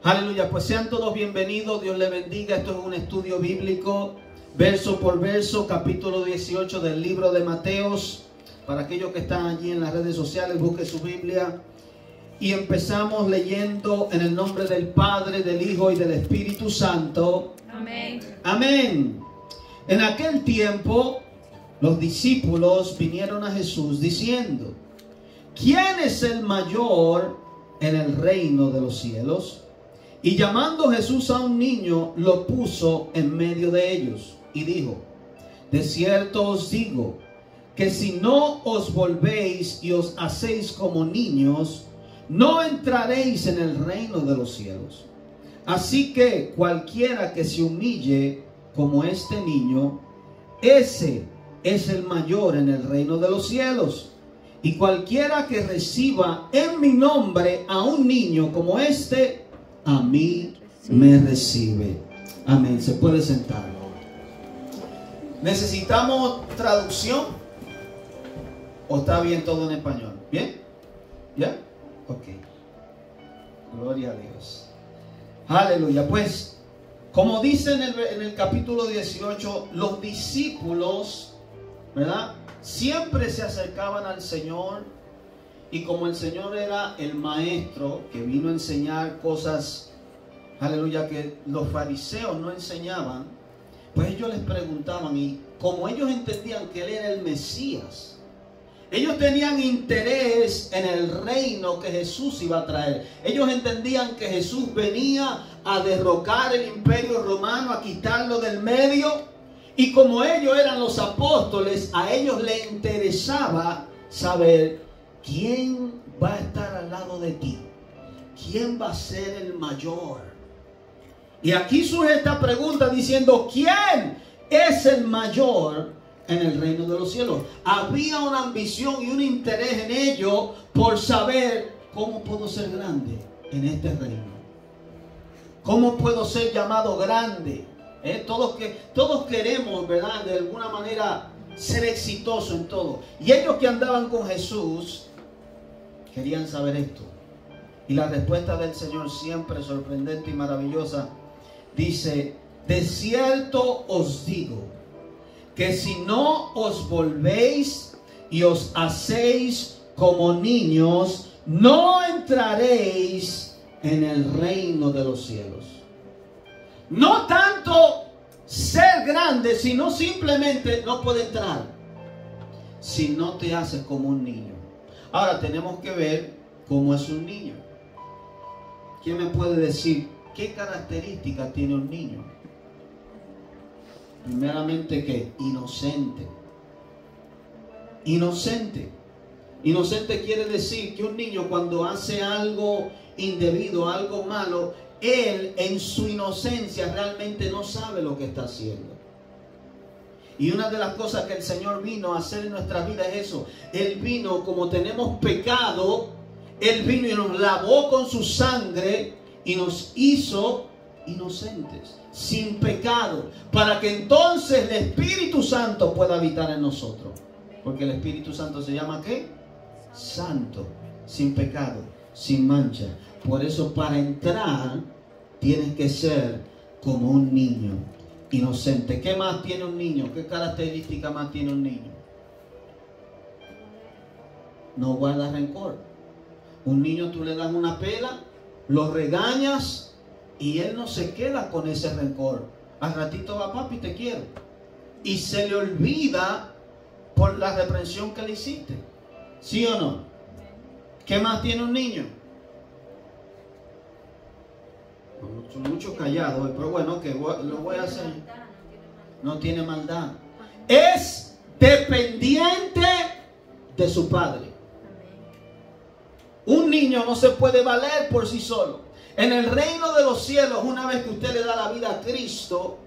Aleluya, pues sean todos bienvenidos, Dios les bendiga. Esto es un estudio bíblico, verso por verso, capítulo 18 del libro de Mateos. Para aquellos que están allí en las redes sociales, busquen su Biblia. Y empezamos leyendo en el nombre del Padre, del Hijo y del Espíritu Santo. Amén. Amén. En aquel tiempo, los discípulos vinieron a Jesús diciendo: ¿quién es el mayor en el reino de los cielos? Y llamando Jesús a un niño, lo puso en medio de ellos y dijo: de cierto os digo, que si no os volvéis y os hacéis como niños, no entraréis en el reino de los cielos. Así que cualquiera que se humille como este niño, ese es el mayor en el reino de los cielos. Y cualquiera que reciba en mi nombre a un niño como este, a mí me recibe. Amén. Se puede sentar. ¿Necesitamos traducción? ¿O está bien todo en español? ¿Bien? ¿Ya? Ok. Gloria a Dios. Aleluya. Pues, como dice en el capítulo 18, los discípulos, ¿verdad?, siempre se acercaban al Señor. Y como el Señor era el maestro que vino a enseñar cosas, aleluya, que los fariseos no enseñaban, pues ellos les preguntaban, y como ellos entendían que Él era el Mesías, ellos tenían interés en el reino que Jesús iba a traer. Ellos entendían que Jesús venía a derrocar el imperio romano, a quitarlo del medio. Y como ellos eran los apóstoles, a ellos les interesaba saber: ¿quién va a estar al lado de ti? ¿Quién va a ser el mayor? Y aquí surge esta pregunta diciendo: ¿quién es el mayor en el reino de los cielos? Había una ambición y un interés en ellos por saber: ¿cómo puedo ser grande en este reino? ¿Cómo puedo ser llamado grande? Todos queremos, ¿verdad?, de alguna manera ser exitosos en todo. Y ellos que andaban con Jesús querían saber esto. Y la respuesta del Señor, siempre sorprendente y maravillosa, dice: de cierto os digo, que si no os volvéis y os hacéis como niños, no entraréis en el reino de los cielos. No tanto ser grande, sino simplemente no puede entrar si no te haces como un niño. Ahora tenemos que ver cómo es un niño. ¿Quién me puede decir qué características tiene un niño? Primeramente, ¿qué? Inocente. Inocente. Inocente quiere decir que un niño, cuando hace algo indebido, algo malo, él en su inocencia realmente no sabe lo que está haciendo. Y una de las cosas que el Señor vino a hacer en nuestra vida es eso. Él vino, como tenemos pecado, Él vino y nos lavó con su sangre y nos hizo inocentes, sin pecado, para que entonces el Espíritu Santo pueda habitar en nosotros. Porque el Espíritu Santo se llama ¿qué? Santo, sin pecado, sin mancha. Por eso, para entrar tienes que ser como un niño, inocente. ¿Qué más tiene un niño? ¿Qué característica más tiene un niño? No guarda rencor. Un niño, tú le das una pela, lo regañas y él no se queda con ese rencor. Al ratito va: papi, te quiero. Y se le olvida por la reprensión que le hiciste. ¿Sí o no? ¿Qué más tiene un niño? Son muchos callados, pero bueno, que lo voy a hacer. No tiene maldad. Es dependiente de su padre. Un niño no se puede valer por sí solo. En el reino de los cielos, una vez que usted le da la vida a Cristo,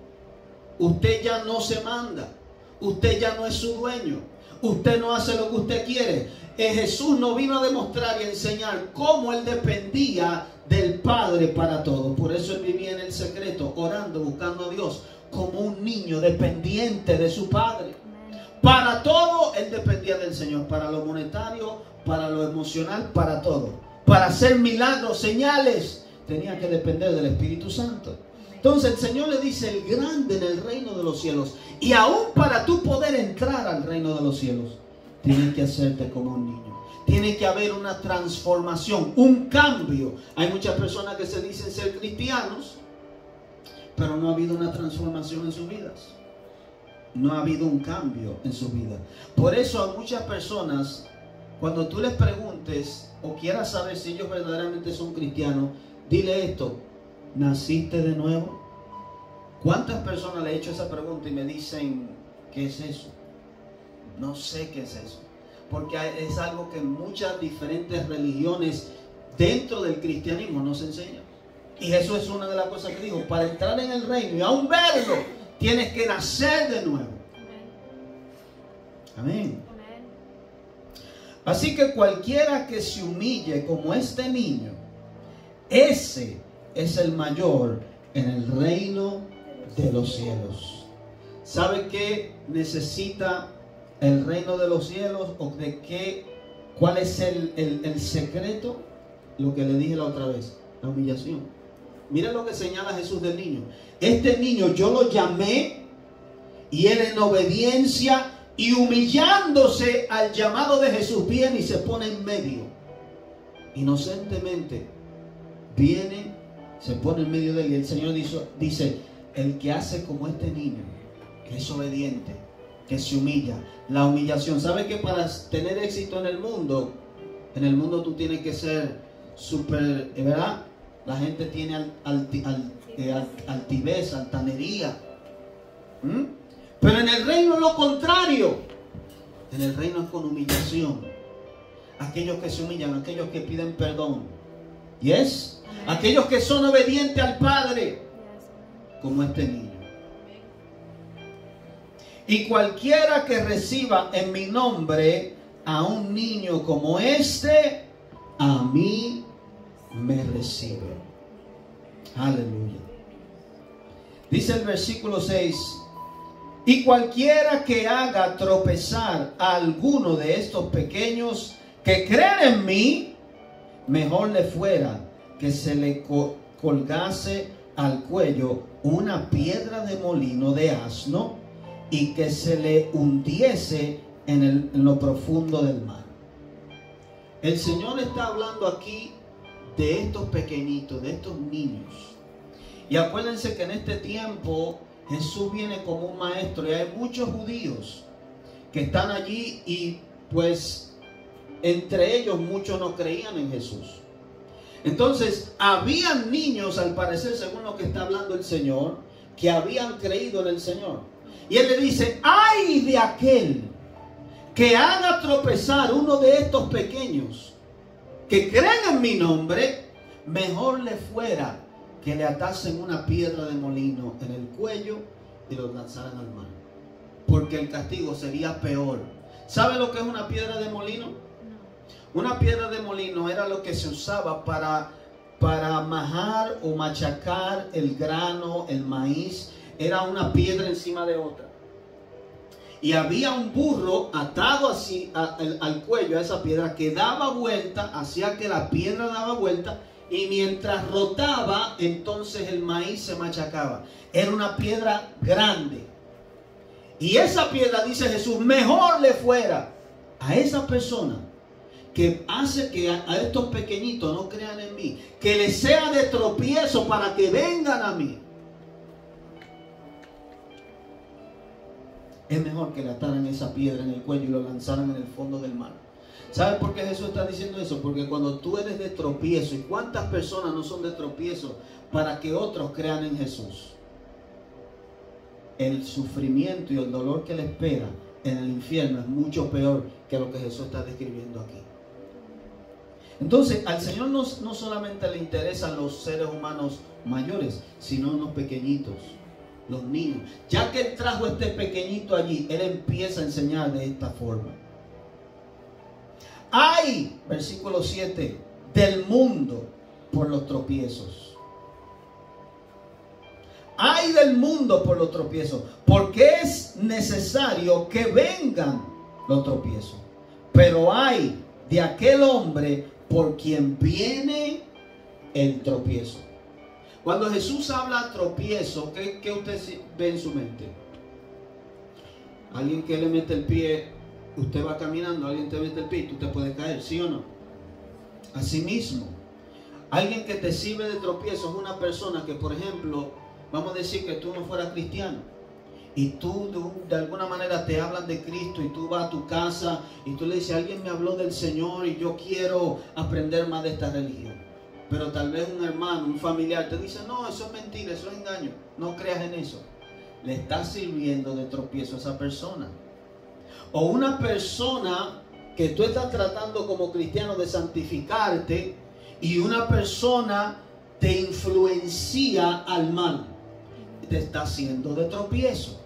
usted ya no se manda. Usted ya no es su dueño. Usted no hace lo que usted quiere. Jesús no vino a demostrar y a enseñar cómo Él dependía del Padre para todo. Por eso Él vivía en el secreto, orando, buscando a Dios, como un niño dependiente de su Padre. Para todo Él dependía del Señor. Para lo monetario, para lo emocional, para todo. Para hacer milagros, señales, tenía que depender del Espíritu Santo. Entonces el Señor le dice, el grande en el reino de los cielos. Y aún para tú poder entrar al reino de los cielos, tienes que hacerte como un niño. Tiene que haber una transformación, un cambio. Hay muchas personas que se dicen ser cristianos, pero no ha habido una transformación en sus vidas. No ha habido un cambio en su vida. Por eso a muchas personas, cuando tú les preguntes o quieras saber si ellos verdaderamente son cristianos, dile esto: ¿naciste de nuevo? ¿Cuántas personas le he hecho esa pregunta y me dicen, ¿qué es eso? No sé qué es eso. Porque es algo que en muchas diferentes religiones dentro del cristianismo no se enseña. Y eso es una de las cosas que dijo: para entrar en el reino y aún verlo, tienes que nacer de nuevo. Amén. Así que cualquiera que se humille como este niño, ese es el mayor en el reino de los cielos. ¿Sabe qué necesita el reino de los cielos? ¿O de qué? ¿Cuál es el secreto? Lo que le dije la otra vez: la humillación. Mira lo que señala Jesús del niño. Este niño yo lo llamé, y él en obediencia y humillándose al llamado de Jesús viene y se pone en medio. Inocentemente viene, se pone en medio de él, y el Señor dice: el que hace como este niño, que es obediente, que se humilla. La humillación. ¿Sabe que para tener éxito en el mundo tú tienes que ser súper, ¿verdad? La gente tiene altivez, altanería. Pero en el reino es lo contrario. En el reino es con humillación. Aquellos que se humillan, aquellos que piden perdón. ¿Yes? Aquellos que son obedientes al Padre, como este niño. Y cualquiera que reciba en mi nombre a un niño como este, a mí me recibe. Aleluya. Dice el versículo 6: y cualquiera que haga tropezar a alguno de estos pequeños que creen en mí, mejor le fuera que se le colgase al cuello una piedra de molino de asno y que se le hundiese en lo profundo del mar. El Señor está hablando aquí de estos pequeñitos, de estos niños. Y acuérdense que en este tiempo Jesús viene como un maestro, y hay muchos judíos que están allí, y pues entre ellos muchos no creían en Jesús. Entonces habían niños, al parecer, según lo que está hablando el Señor, que habían creído en el Señor. Y Él le dice: ¡ay de aquel que haga tropezar uno de estos pequeños que creen en mi nombre! Mejor le fuera que le atasen una piedra de molino en el cuello y lo lanzaran al mar, porque el castigo sería peor. ¿Sabe lo que es una piedra de molino? Una piedra de molino era lo que se usaba para majar o machacar el grano, el maíz. Era una piedra encima de otra. Y había un burro atado así al cuello a esa piedra, que daba vuelta, hacía que la piedra daba vuelta, y mientras rotaba, entonces el maíz se machacaba. Era una piedra grande. Y esa piedra, dice Jesús, mejor le fuera a esa persona que hace que a estos pequeñitos no crean en mí, que les sea de tropiezo para que vengan a mí. Es mejor que le ataran esa piedra en el cuello y lo lanzaran en el fondo del mar. ¿Sabe por qué Jesús está diciendo eso? Porque cuando tú eres de tropiezo, ¿y cuántas personas no son de tropiezo para que otros crean en Jesús? El sufrimiento y el dolor que le espera en el infierno es mucho peor que lo que Jesús está describiendo aquí. Entonces, al Señor no solamente le interesan los seres humanos mayores, sino los pequeñitos, los niños. Ya que Él trajo este pequeñito allí, Él empieza a enseñar de esta forma. ¡Ay! Versículo 7. Del mundo por los tropiezos. ¡Ay del mundo por los tropiezos! Porque es necesario que vengan los tropiezos. Pero ¡ay de aquel hombre por quien viene el tropiezo. Cuando Jesús habla tropiezo, ¿qué usted ve en su mente? Alguien que le mete el pie, usted va caminando, alguien te mete el pie y tú te puedes caer, ¿sí o no? Asimismo, alguien que te sirve de tropiezo es una persona que, por ejemplo, vamos a decir que tú no fueras cristiano y tú de alguna manera te hablan de Cristo y tú vas a tu casa y tú le dices, alguien me habló del Señor y yo quiero aprender más de esta religión. Pero tal vez un hermano, un familiar te dice, no, eso es mentira, eso es engaño, no creas en eso. Le estás sirviendo de tropiezo a esa persona. O una persona que tú estás tratando como cristiano de santificarte y una persona te influencia al mal, te está haciendo de tropiezo.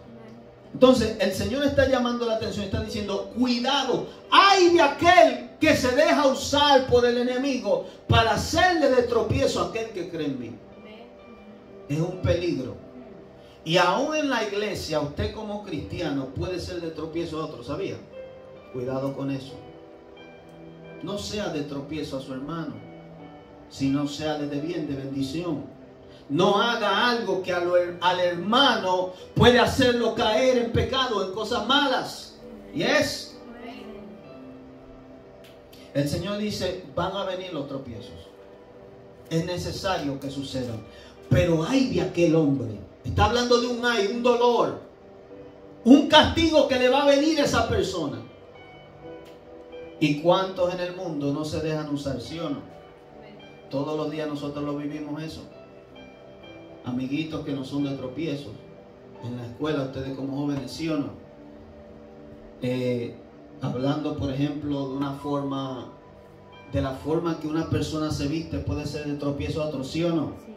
Entonces el Señor está llamando la atención, está diciendo, cuidado, ay de aquel que se deja usar por el enemigo para hacerle de tropiezo a aquel que cree en mí. Es un peligro. Y aún en la iglesia, usted como cristiano puede ser de tropiezo a otro, ¿sabía? Cuidado con eso. No sea de tropiezo a su hermano, sino sea de bien, de bendición. No haga algo que al hermano puede hacerlo caer en pecado, en cosas malas. ¿Yes? El Señor dice, van a venir los tropiezos. Es necesario que sucedan. Pero ay de aquel hombre. Está hablando de un ay, un dolor. Un castigo que le va a venir a esa persona. ¿Y cuántos en el mundo no se dejan usar, sí o no? Todos los días nosotros lo vivimos eso. Amiguitos que no son de tropiezos. En la escuela, ustedes como jóvenes, sí o no. Hablando, por ejemplo, de la forma que una persona se viste puede ser de tropiezo a otro, ¿sí o no? Sí.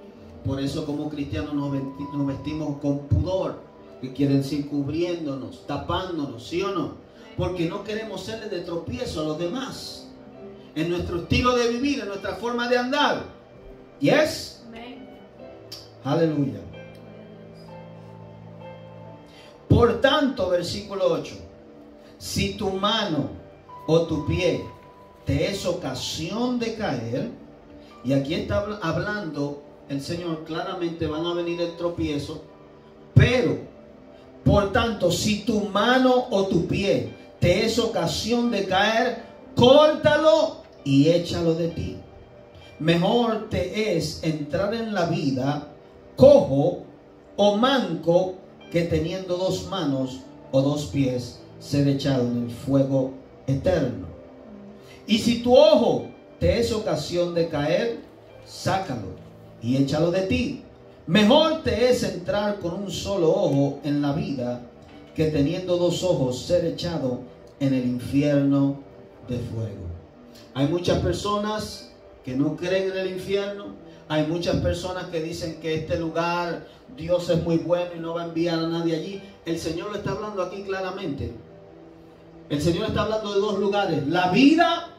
Por eso como cristianos nos vestimos con pudor, que quiere decir cubriéndonos, tapándonos, ¿sí o no? Porque no queremos serle de tropiezo a los demás. En nuestro estilo de vivir, en nuestra forma de andar. ¿Yes? Aleluya. Por tanto, versículo 8. Si tu mano o tu pie te es ocasión de caer, y aquí está hablando el Señor, claramente van a venir el tropiezo, pero, por tanto, si tu mano o tu pie te es ocasión de caer, córtalo y échalo de ti. Mejor te es entrar en la vida cojo o manco que teniendo dos manos o dos pies ser echado en el fuego eterno. Y si tu ojo te es ocasión de caer, sácalo y échalo de ti. Mejor te es entrar con un solo ojo en la vida que teniendo dos ojos ser echado en el infierno de fuego. Hay muchas personas que no creen en el infierno. Hay muchas personas que dicen que este lugar, Dios es muy bueno y no va a enviar a nadie allí. El Señor lo está hablando aquí claramente. El Señor está hablando de dos lugares. La vida,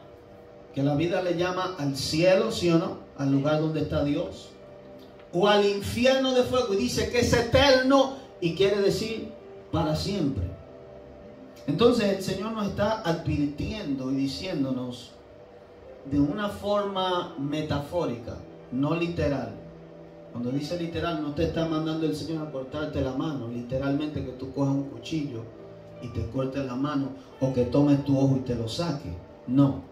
que la vida le llama al cielo, ¿sí o no? Al lugar donde está Dios. O al infierno de fuego. Y dice que es eterno y quiere decir para siempre. Entonces el Señor nos está advirtiendo y diciéndonos de una forma metafórica, no literal. Cuando dice literal, no te está mandando el Señor a cortarte la mano, literalmente que tú cojas un cuchillo y te cortes la mano, o que tomes tu ojo y te lo saques. No.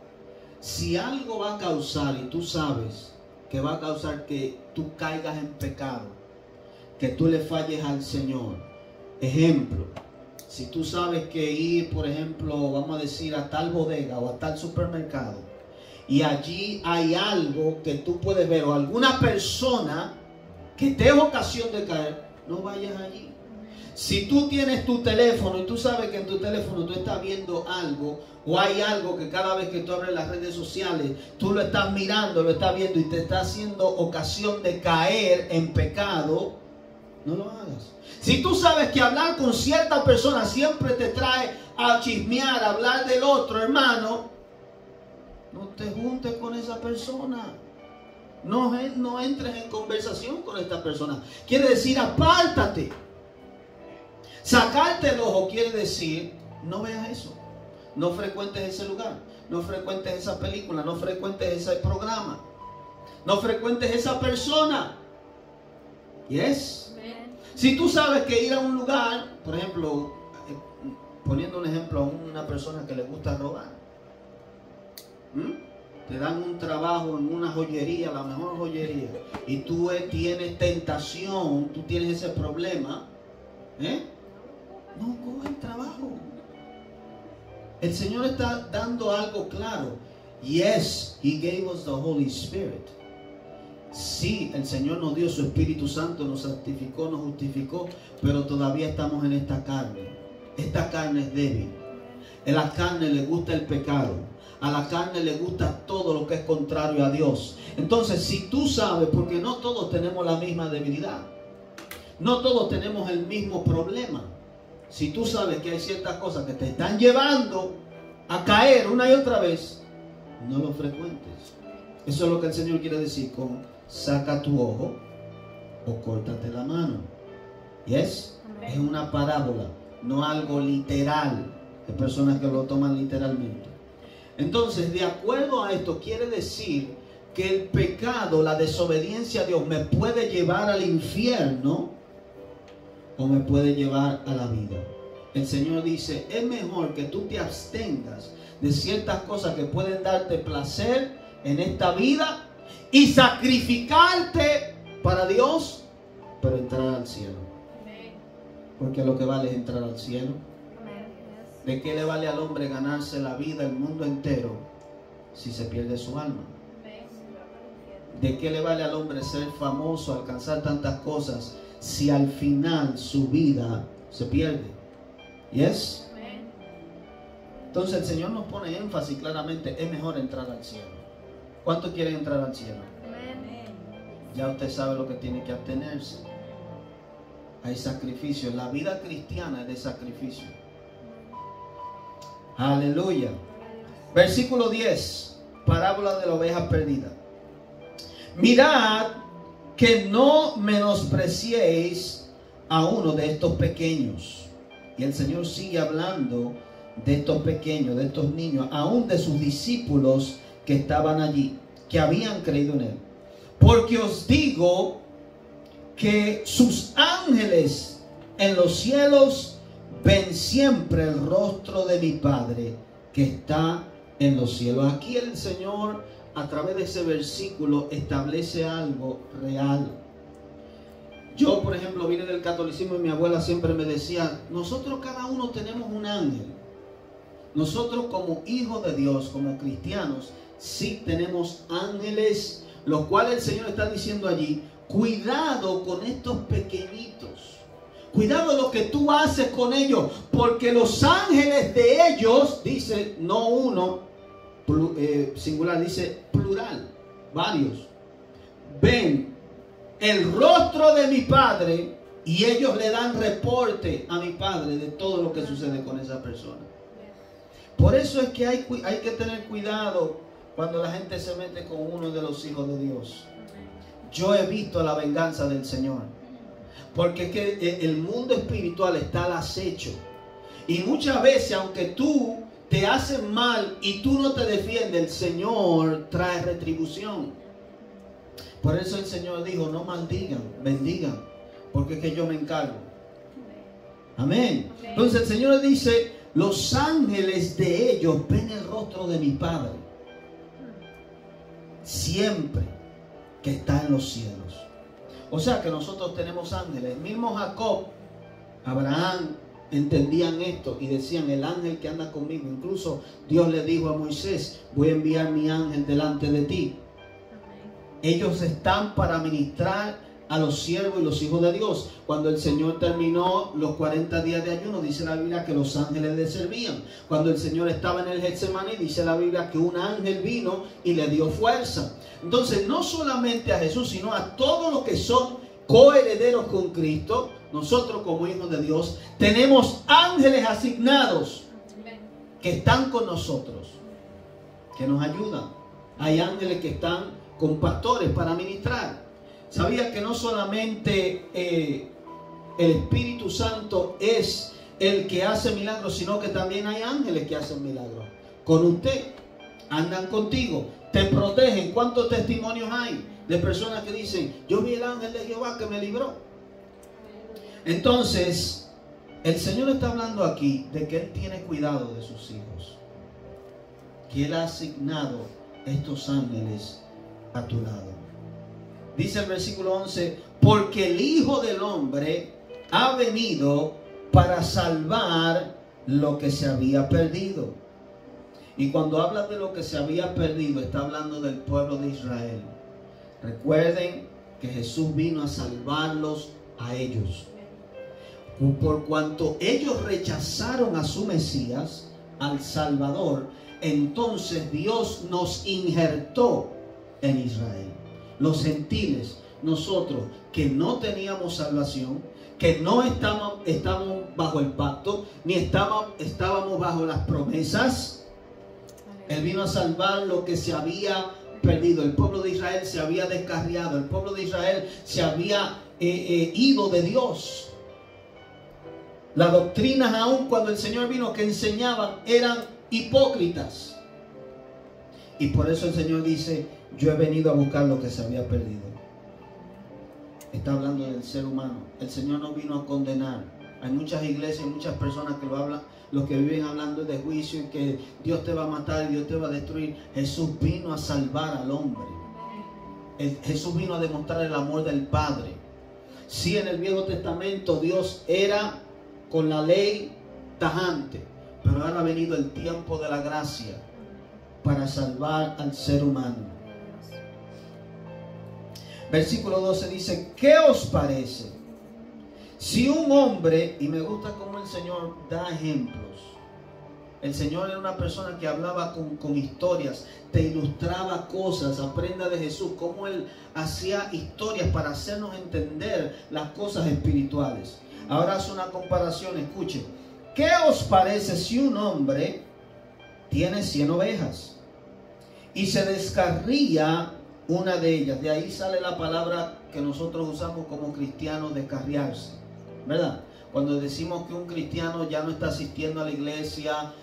Si algo va a causar, y tú sabes que va a causar que tú caigas en pecado, que tú le falles al Señor. Ejemplo, si tú sabes que ir, por ejemplo, vamos a decir, a tal bodega o a tal supermercado, y allí hay algo que tú puedes ver, o alguna persona que te es ocasión de caer, no vayas allí. Si tú tienes tu teléfono y tú sabes que en tu teléfono tú estás viendo algo, o hay algo que cada vez que tú abres las redes sociales, tú lo estás mirando, lo estás viendo y te está haciendo ocasión de caer en pecado, no lo hagas. Si tú sabes que hablar con cierta persona siempre te trae a chismear, a hablar del otro, hermano, no te juntes con esa persona. No entres en conversación con esta persona. Quiere decir, apártate. Sacarte el ojo quiere decir, no veas eso. No frecuentes ese lugar. No frecuentes esa película. No frecuentes ese programa. No frecuentes esa persona. Yes. Si tú sabes que ir a un lugar, por ejemplo, poniendo un ejemplo a una persona que le gusta robar, te dan un trabajo en una joyería, la mejor joyería, y tú tienes tentación, tú tienes ese problema, no coge el trabajo. El Señor está dando algo claro. Yes, He gave us the Holy Spirit. Sí, el Señor nos dio su Espíritu Santo, nos santificó, nos justificó, pero todavía estamos en esta carne. Esta carne es débil. A la carne le gusta el pecado. A la carne le gusta todo lo que es contrario a Dios. Entonces, si tú sabes, porque no todos tenemos la misma debilidad, no todos tenemos el mismo problema. Si tú sabes que hay ciertas cosas que te están llevando a caer una y otra vez, no lo frecuentes. Eso es lo que el Señor quiere decir con saca tu ojo o córtate la mano. Yes, es una parábola, no algo literal. Hay personas que lo toman literalmente. Entonces, de acuerdo a esto, quiere decir que el pecado, la desobediencia a Dios, me puede llevar al infierno o me puede llevar a la vida. El Señor dice, es mejor que tú te abstengas de ciertas cosas que pueden darte placer en esta vida y sacrificarte para Dios, pero entrar al cielo. Porque lo que vale es entrar al cielo. ¿De qué le vale al hombre ganarse la vida, el mundo entero, si se pierde su alma? ¿De qué le vale al hombre ser famoso, alcanzar tantas cosas, si al final su vida se pierde? ¿Yes? Entonces el Señor nos pone énfasis claramente, es mejor entrar al cielo. ¿Cuántos quieren entrar al cielo? Ya usted sabe lo que tiene que abstenerse. Hay sacrificio. La vida cristiana es de sacrificio. Aleluya. Versículo 10. Parábola de la oveja perdida. Mirad que no menospreciéis a uno de estos pequeños. Y el Señor sigue hablando de estos pequeños, de estos niños, aún de sus discípulos que estaban allí, que habían creído en Él. Porque os digo que sus ángeles en los cielos ven siempre el rostro de mi Padre que está en los cielos. Aquí el Señor, a través de ese versículo, establece algo real. Yo, por ejemplo, vine del catolicismo y mi abuela siempre me decía, nosotros cada uno tenemos un ángel. Nosotros como hijos de Dios, como cristianos, sí tenemos ángeles, los cuales el Señor está diciendo allí, cuidado con estos pequeñitos. Cuidado lo que tú haces con ellos, porque los ángeles de ellos, dice no uno, singular, dice plural, varios, ven el rostro de mi Padre y ellos le dan reporte a mi Padre de todo lo que sucede con esa persona. Por eso es que hay que tener cuidado cuando la gente se mete con uno de los hijos de Dios. Yo he visto la venganza del Señor. Porque es que el mundo espiritual está al acecho. Y muchas veces, aunque tú te haces mal y tú no te defiendes, el Señor trae retribución. Por eso el Señor dijo, no maldigan, bendigan, porque es que yo me encargo. Amén. Entonces el Señor dice, los ángeles de ellos ven el rostro de mi Padre siempre que está en los cielos. O sea que nosotros tenemos ángeles. El mismo Jacob, Abraham, entendían esto y decían, el ángel que anda conmigo. Incluso Dios le dijo a Moisés, voy a enviar mi ángel delante de ti. Ellos están para ministrar a los siervos y los hijos de Dios. Cuando el Señor terminó los 40 días de ayuno, dice la Biblia que los ángeles le servían. Cuando el Señor estaba en el Getsemaní, dice la Biblia que un ángel vino y le dio fuerza. Entonces, no solamente a Jesús, sino a todos los que son coherederos con Cristo, nosotros como hijos de Dios, tenemos ángeles asignados que están con nosotros, que nos ayudan. Hay ángeles que están con pastores para ministrar. ¿Sabía que no solamente el Espíritu Santo es el que hace milagros, sino que también hay ángeles que hacen milagros? Con usted, andan contigo, te protegen. ¿Cuántos testimonios hay de personas que dicen, yo vi el ángel de Jehová que me libró. Entonces, el Señor está hablando aquí de que Él tiene cuidado de sus hijos, que Él ha asignado estos ángeles a tu lado. Dice el versículo 11, porque el Hijo del Hombre ha venido para salvar lo que se había perdido. Y cuando habla de lo que se había perdido, está hablando del pueblo de Israel. Recuerden que Jesús vino a salvarlos a ellos. Por cuanto ellos rechazaron a su Mesías, al Salvador, entonces Dios nos injertó en Israel. Los gentiles, nosotros que no teníamos salvación, que no estábamos bajo el pacto, ni estábamos bajo las promesas, Él vino a salvar lo que se había perdido. El pueblo de Israel se había descarriado, el pueblo de Israel se había ido de Dios. Las doctrinas, aun cuando el Señor vino, que enseñaban, eran hipócritas. Y por eso el Señor dice, yo he venido a buscar lo que se había perdido. Está hablando del ser humano. El Señor no vino a condenar. Hay muchas iglesias, muchas personas que lo hablan, los que viven hablando de juicio y que Dios te va a matar y Dios te va a destruir. Jesús vino a salvar al hombre. Jesús vino a demostrar el amor del Padre. Sí, en el Viejo Testamento Dios era con la ley tajante, pero ahora ha venido el tiempo de la gracia para salvar al ser humano. Versículo 12 dice, ¿qué os parece? Si un hombre, y me gusta cómo el Señor da ejemplos. El Señor era una persona que hablaba con historias, te ilustraba cosas. Aprenda de Jesús, cómo Él hacía historias para hacernos entender las cosas espirituales. Ahora hace una comparación, escuchen. ¿Qué os parece si un hombre tiene 100 ovejas y se descarría una de ellas? De ahí sale la palabra que nosotros usamos como cristianos, descarriarse, ¿verdad? Cuando decimos que un cristiano ya no está asistiendo a la iglesia,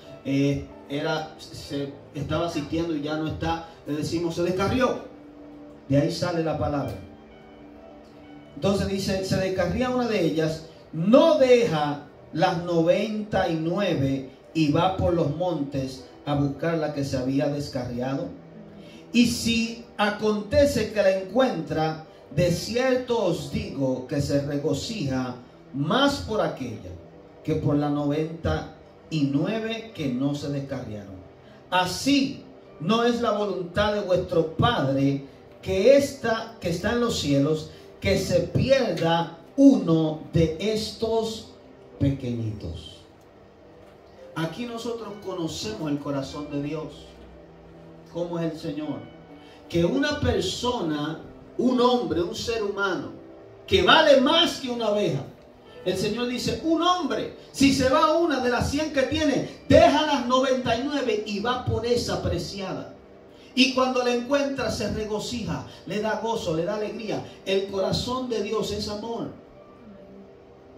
estaba asistiendo y ya no está, le decimos se descarrió. De ahí sale la palabra. Entonces dice, se descarría una de ellas, no deja las 99 y va por los montes a buscar la que se había descarriado. Y si acontece que la encuentra, de cierto os digo que se regocija más por aquella que por la 99 que no se descarriaron. Así no es la voluntad de vuestro Padre que está en los cielos, que se pierda uno de estos pequeñitos. Aquí nosotros conocemos el corazón de Dios. ¿Cómo es el Señor? Que una persona, un hombre, un ser humano, que vale más que una oveja. El Señor dice, un hombre, si se va una de las 100 que tiene, deja las 99 y va por esa preciada. Y cuando la encuentra se regocija, le da gozo, le da alegría. El corazón de Dios es amor.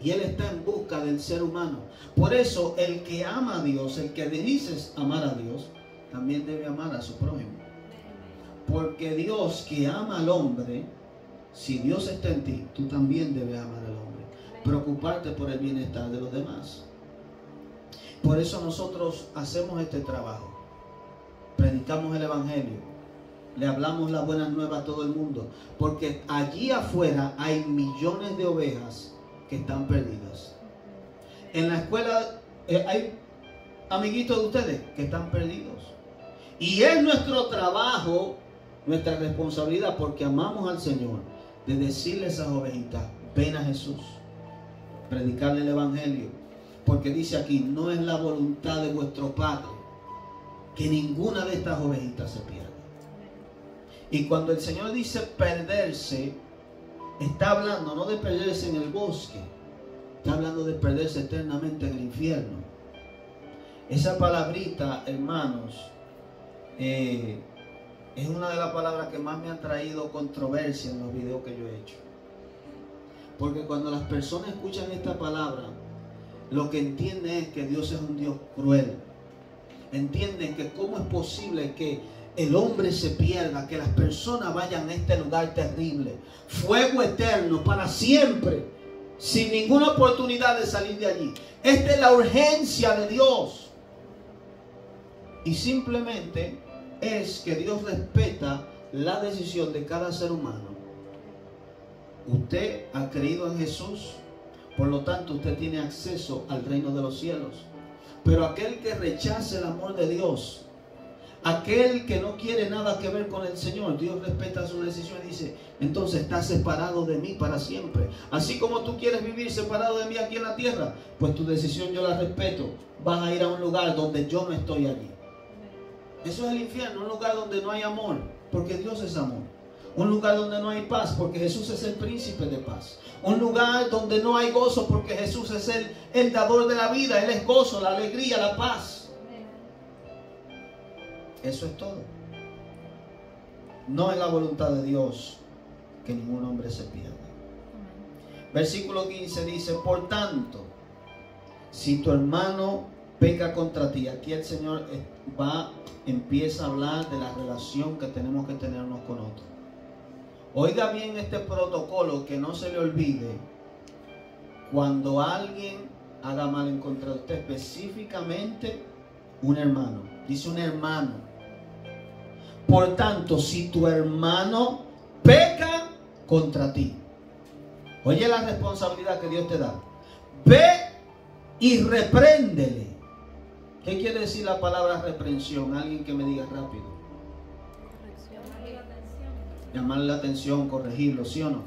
Y Él está en busca del ser humano. Por eso el que ama a Dios, el que dices amar a Dios, también debe amar a su prójimo. Porque Dios que ama al hombre, si Dios está en ti, tú también debes amar al hombre. Preocuparte por el bienestar de los demás. Por eso nosotros hacemos este trabajo. Predicamos el evangelio. Le hablamos la buena nueva a todo el mundo. Porque allí afuera hay millones de ovejas que están perdidas. En la escuela hay amiguitos de ustedes que están perdidos. Y es nuestro trabajo, nuestra responsabilidad, porque amamos al Señor, de decirle a esas ovejitas, ven a Jesús. Predicarle el evangelio. Porque dice aquí, no es la voluntad de vuestro Padre que ninguna de estas ovejitas se pierda. Y cuando el Señor dice perderse, está hablando no de perderse en el bosque, está hablando de perderse eternamente en el infierno. Esa palabrita, hermanos, es una de las palabras que más me han traído controversia en los videos que yo he hecho. Porque cuando las personas escuchan esta palabra, lo que entienden es que Dios es un Dios cruel. Entienden que cómo es posible que el hombre se pierda, que las personas vayan a este lugar terrible, fuego eterno para siempre, sin ninguna oportunidad de salir de allí. Esta es la urgencia de Dios. Y simplemente es que Dios respeta la decisión de cada ser humano. Usted ha creído en Jesús, por lo tanto usted tiene acceso al reino de los cielos. Pero aquel que rechace el amor de Dios, aquel que no quiere nada que ver con el Señor, Dios respeta su decisión y dice, entonces estás separado de mí para siempre. Así como tú quieres vivir separado de mí aquí en la tierra, pues tu decisión yo la respeto. Vas a ir a un lugar donde yo no estoy allí. Eso es el infierno, un lugar donde no hay amor, porque Dios es amor. Un lugar donde no hay paz, porque Jesús es el príncipe de paz. Un lugar donde no hay gozo, porque Jesús es el dador de la vida. Él es gozo, la alegría, la paz. Eso es todo. No es la voluntad de Dios que ningún hombre se pierda. Versículo 15 dice, por tanto, si tu hermano peca contra ti, aquí el Señor empieza a hablar de la relación que tenemos que tener unos con otros. Oiga bien este protocolo, que no se le olvide. Cuando alguien haga mal en contra de usted, específicamente un hermano, dice un hermano. Por tanto, si tu hermano peca contra ti, oye la responsabilidad que Dios te da. Ve y repréndele. ¿Qué quiere decir la palabra reprensión? Alguien que me diga rápido. Llamarle la atención, corregirlo, ¿sí o no?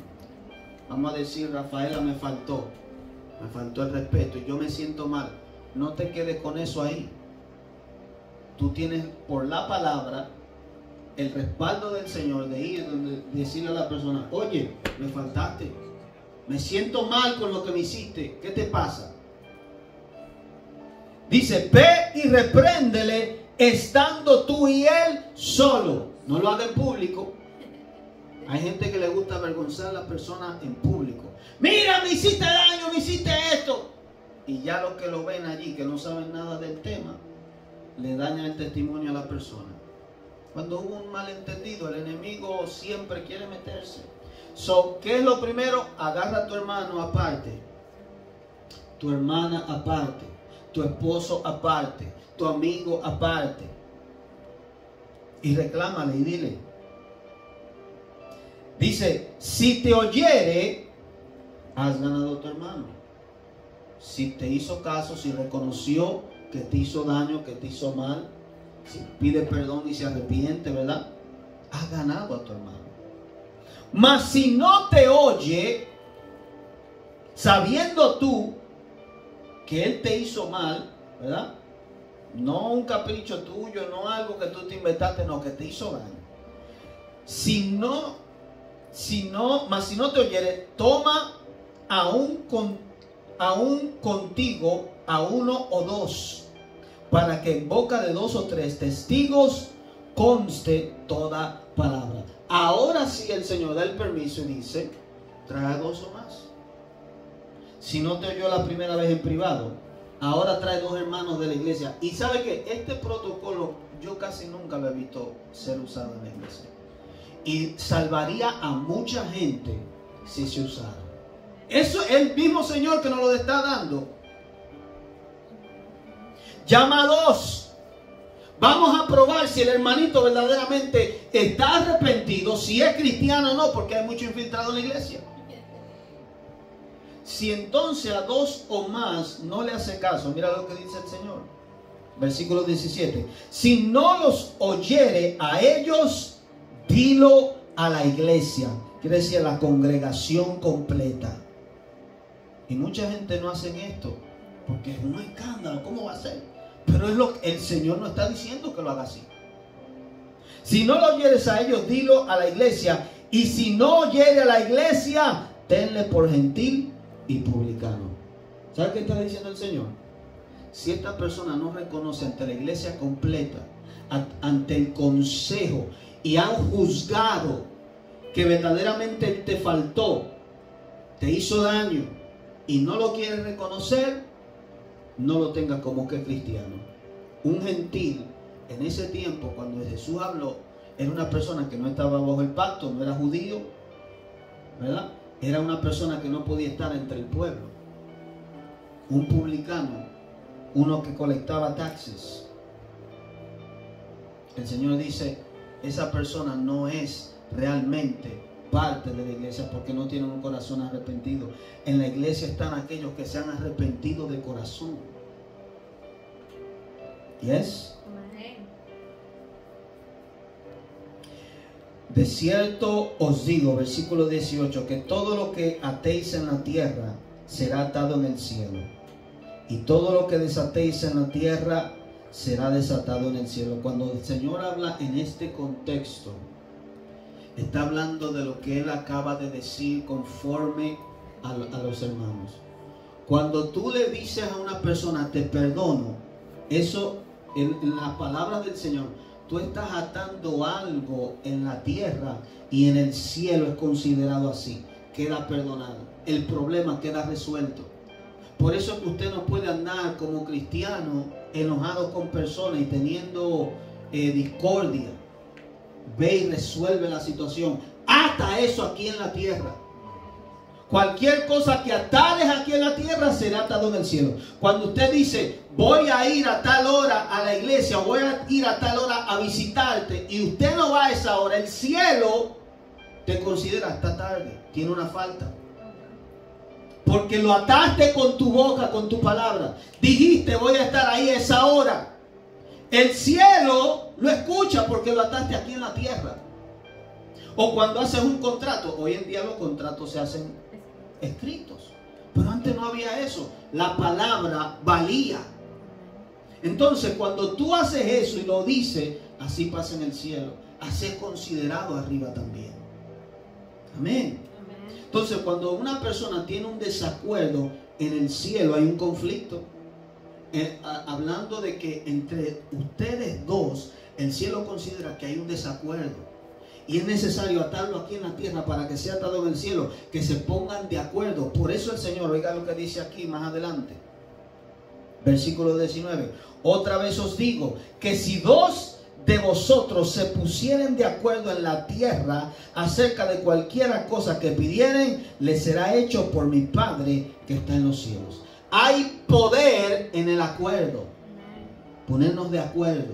Vamos a decir, Rafaela me faltó el respeto y yo me siento mal. No te quedes con eso ahí. Tú tienes por la palabra el respaldo del Señor de ir donde decirle a la persona, oye, me faltaste, me siento mal con lo que me hiciste, ¿qué te pasa? Dice, ve y repréndele estando tú y él solo. No lo haga en público. Hay gente que le gusta avergonzar a la persona en público. Mira, me hiciste daño, me hiciste esto. Y ya los que lo ven allí, que no saben nada del tema, le dañan el testimonio a la persona. Cuando hubo un malentendido, el enemigo siempre quiere meterse. ¿Qué es lo primero? Agarra a tu hermano aparte, tu hermana aparte, tu esposo aparte, tu amigo aparte, y reclámale y dile. Dice, si te oyere, has ganado a tu hermano. Si te hizo caso, si reconoció que te hizo daño, que te hizo mal, si pide perdón y se arrepiente, ¿verdad? Has ganado a tu hermano. Mas si no te oye, sabiendo tú que él te hizo mal, ¿verdad? No un capricho tuyo, no algo que tú te inventaste, no, que te hizo daño. Mas si no te oyere, toma aún contigo a uno o dos, para que en boca de 2 o 3 testigos conste toda palabra. Ahora sí el Señor da el permiso y dice, trae 2 o más. Si no te oyó la primera vez en privado, ahora trae 2 hermanos de la iglesia. Y sabe que este protocolo yo casi nunca lo he visto ser usado en la iglesia. Y salvaría a mucha gente si se usara. Eso es el mismo Señor que nos lo está dando. Llama a 2. Vamos a probar si el hermanito verdaderamente está arrepentido, si es cristiano o no, porque hay mucho infiltrado en la iglesia. Si entonces a 2 o más no le hace caso, mira lo que dice el Señor. Versículo 17. Si no los oyere a ellos, dilo a la iglesia. Quiere decir a la congregación completa. Y mucha gente no hace esto porque es un escándalo. ¿Cómo va a ser? Pero es lo que el Señor no está diciendo que lo haga así. Si no lo oyeres a ellos, dilo a la iglesia. Y si no oyere a la iglesia, tenle por gentil y publicano. ¿Sabe qué está diciendo el Señor? Si esta persona no reconoce ante la iglesia completa, ante el consejo, y han juzgado que verdaderamente te faltó, te hizo daño, y no lo quiere reconocer, no lo tenga como que cristiano. Un gentil en ese tiempo, cuando Jesús habló, era una persona que no estaba bajo el pacto, no era judío, ¿verdad? Era una persona que no podía estar entre el pueblo. Un publicano, uno que colectaba taxes. El Señor dice, esa persona no es realmente parte de la iglesia porque no tienen un corazón arrepentido. En la iglesia están aquellos que se han arrepentido de corazón. ¿Yes? De cierto os digo, versículo 18, que todo lo que atéis en la tierra será atado en el cielo, y todo lo que desatéis en la tierra será desatado en el cielo. Cuando el Señor habla en este contexto, está hablando de lo que Él acaba de decir conforme a los hermanos. Cuando tú le dices a una persona, te perdono, eso en las palabras del Señor, tú estás atando algo en la tierra y en el cielo es considerado así. Queda perdonado. El problema queda resuelto. Por eso es que usted no puede andar como cristiano enojado con personas y teniendo discordia. Ve y resuelve la situación. Ata eso aquí en la tierra. Cualquier cosa que atares aquí en la tierra será atado en el cielo. Cuando usted dice, voy a ir a tal hora a la iglesia, voy a ir a tal hora a visitarte, y usted no va a esa hora, el cielo te considera, está tarde, tiene una falta. Porque lo ataste con tu boca, con tu palabra. Dijiste, voy a estar ahí a esa hora. El cielo lo escucha porque lo ataste aquí en la tierra. O cuando haces un contrato, hoy en día los contratos se hacen escritos, pero antes no había eso. La palabra valía. Entonces cuando tú haces eso y lo dices, así pasa en el cielo, así es considerado arriba también. Amén. Entonces cuando una persona tiene un desacuerdo, en el cielo hay un conflicto. Hablando de que entre ustedes dos, el cielo considera que hay un desacuerdo. Y es necesario atarlo aquí en la tierra para que sea atado en el cielo, que se pongan de acuerdo. Por eso el Señor, oiga lo que dice aquí más adelante, versículo 19, otra vez os digo que si dos de vosotros se pusieren de acuerdo en la tierra acerca de cualquiera cosa que pidieren, les será hecho por mi Padre que está en los cielos. Hay poder en el acuerdo, ponernos de acuerdo.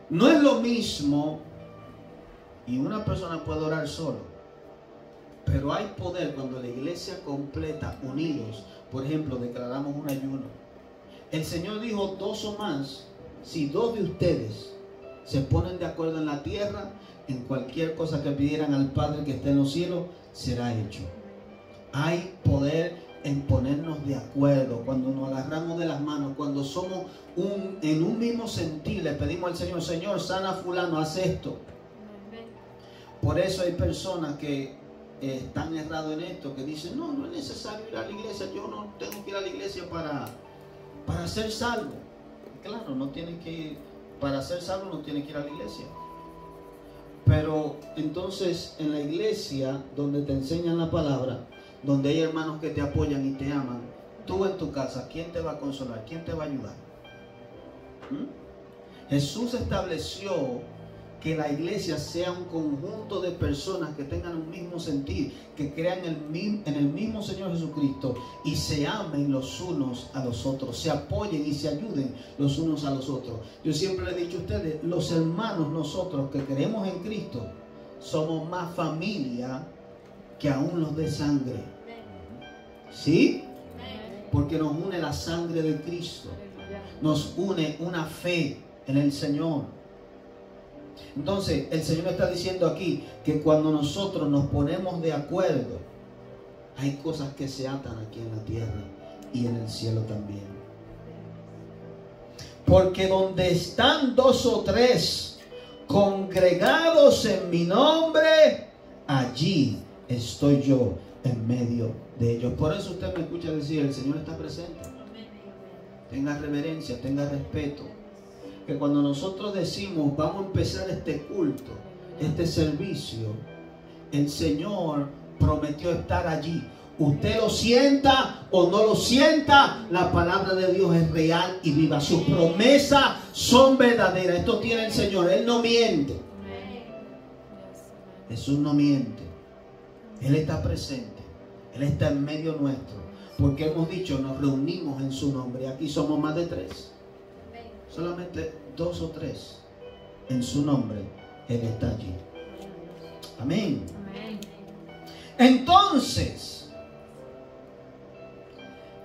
No es lo mismo, y una persona puede orar solo, pero hay poder cuando la iglesia completa, unidos. Por ejemplo, declaramos un ayuno. El Señor dijo, dos o más, si dos de ustedes se ponen de acuerdo en la tierra, en cualquier cosa que pidieran al Padre que está en los cielos, será hecho. Hay poder en ponernos de acuerdo, cuando nos agarramos de las manos, cuando somos en un mismo sentir, le pedimos al Señor, Señor, sana a fulano, haz esto. Por eso hay personas que están errados en esto, que dicen, no es necesario ir a la iglesia, yo no tengo que ir a la iglesia para ser salvo. Claro, no tienen que ir, para ser salvo no tienen que ir a la iglesia. Pero entonces en la iglesia, donde te enseñan la palabra, donde hay hermanos que te apoyan y te aman, tú en tu casa, ¿quién te va a consolar? ¿Quién te va a ayudar? Jesús estableció que la iglesia sea un conjunto de personas que tengan un mismo sentir, que crean en el mismo Señor Jesucristo y se amen los unos a los otros, se apoyen y se ayuden los unos a los otros. Yo siempre le he dicho a ustedes, los hermanos, nosotros que creemos en Cristo, somos más familia que aún los de sangre. ¿Sí? Porque nos une la sangre de Cristo, nos une una fe en el Señor. Entonces el Señor está diciendo aquí que cuando nosotros nos ponemos de acuerdo, hay cosas que se atan aquí en la tierra y en el cielo también. Porque donde están dos o tres congregados en mi nombre, allí estoy yo en medio de ellos. Por eso usted me escucha decir, el Señor está presente. Tenga reverencia, tenga respeto. Que cuando nosotros decimos, vamos a empezar este culto, este servicio, el Señor prometió estar allí. Usted lo sienta o no lo sienta, la palabra de Dios es real y viva. Sus promesas son verdaderas. Esto tiene el Señor. Él no miente. Jesús no miente. Él está presente. Él está en medio nuestro. Porque hemos dicho, nos reunimos en su nombre. Y aquí somos más de 3. Solamente 2 o 3. En su nombre, Él está allí. Amén. Entonces,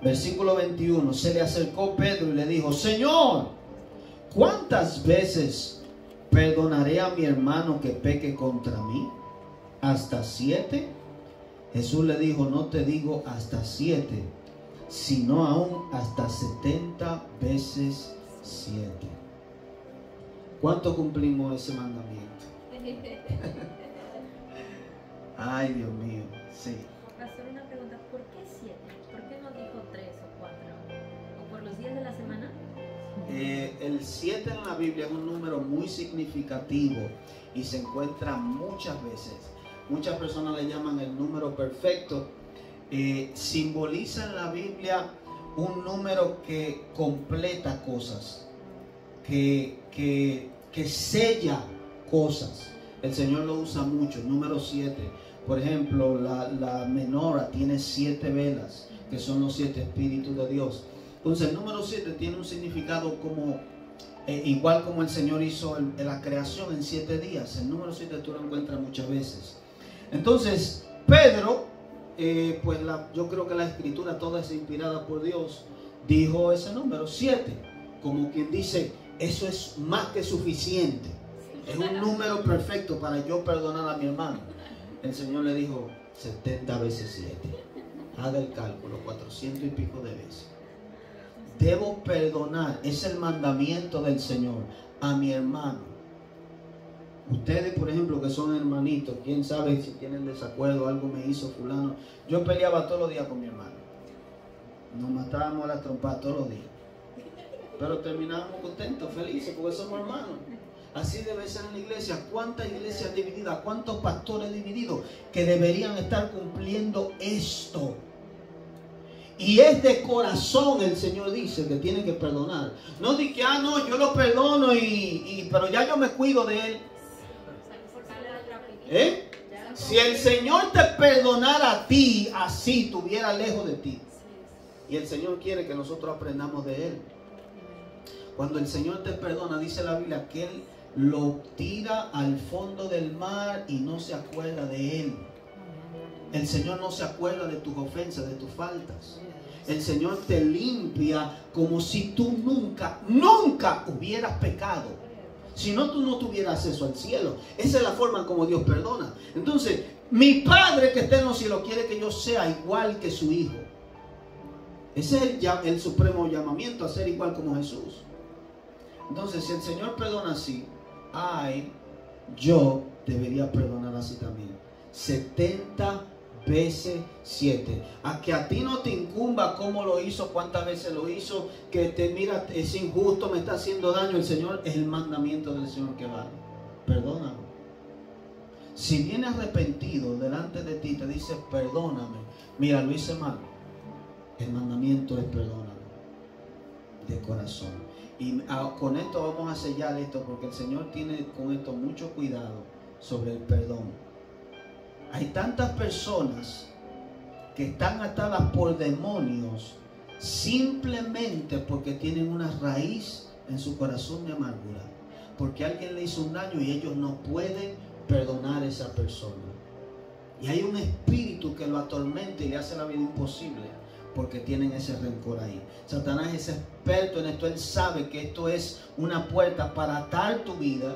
versículo 21, se le acercó Pedro y le dijo: Señor, ¿cuántas veces perdonaré a mi hermano que peque contra mí? ¿Hasta 7? Jesús le dijo: no te digo hasta 7, sino aún hasta 70 veces 7. ¿Cuánto cumplimos ese mandamiento? Ay, Dios mío, sí. Pastor, una pregunta, ¿por qué 7? ¿Por qué no dijo 3 o 4? ¿O por los días de la semana? El 7 en la Biblia es un número muy significativo y se encuentra muchas veces. Muchas personas le llaman el número perfecto. Simboliza en la Biblia un número que completa cosas, que sella cosas. El Señor lo usa mucho. El número 7, por ejemplo, la menorá tiene 7 velas, que son los 7 espíritus de Dios. Entonces el número 7 tiene un significado como igual como el Señor hizo la creación en 7 días. El número 7 tú lo encuentras muchas veces. Entonces Pedro, pues yo creo que la escritura toda es inspirada por Dios, dijo ese número 7, como quien dice, eso es más que suficiente. Es un número perfecto para yo perdonar a mi hermano. El Señor le dijo 70 veces 7. Haga el cálculo, 400 y pico de veces. Debo perdonar, es el mandamiento del Señor, a mi hermano. Ustedes, por ejemplo, que son hermanitos, quién sabe si tienen desacuerdo, algo me hizo fulano. Yo peleaba todos los días con mi hermano. Nos matábamos a la trompada todos los días. Pero terminábamos contentos, felices, porque somos hermanos. Así debe ser en la iglesia. ¿Cuántas iglesias divididas? ¿Cuántos pastores divididos que deberían estar cumpliendo esto? Y es de corazón, el Señor dice que tiene que perdonar. No di que, no, yo lo perdono, pero ya yo me cuido de él. Si el Señor te perdonara a ti, así estuviera lejos de ti. Y el Señor quiere que nosotros aprendamos de Él. Cuando el Señor te perdona, dice la Biblia que Él lo tira al fondo del mar y no se acuerda de Él. El Señor no se acuerda de tus ofensas, de tus faltas. El Señor te limpia como si tú nunca hubieras pecado. Si no, tú no tuvieras acceso al cielo. Esa es la forma como Dios perdona. Entonces, mi Padre que está en los cielos quiere que yo sea igual que su Hijo. Ese es el supremo llamamiento, a ser igual como Jesús. Entonces, si el Señor perdona así, yo debería perdonar así también. 70 veces 7. A que a ti no te incumba cómo lo hizo, cuántas veces lo hizo, que te mira, es injusto, me está haciendo daño. El Señor es el mandamiento del Señor que vale. Perdónalo. Si viene arrepentido delante de ti, te dice perdóname, mira, lo hice mal, el mandamiento es perdónalo de corazón. Y con esto vamos a sellar esto, porque el Señor tiene con esto mucho cuidado sobre el perdón. Hay tantas personas que están atadas por demonios simplemente porque tienen una raíz en su corazón de amargura, porque alguien le hizo un daño y ellos no pueden perdonar a esa persona. Y hay un espíritu que lo atormenta y le hace la vida imposible porque tienen ese rencor ahí. Satanás es experto en esto. Él sabe que esto es una puerta para atar tu vida,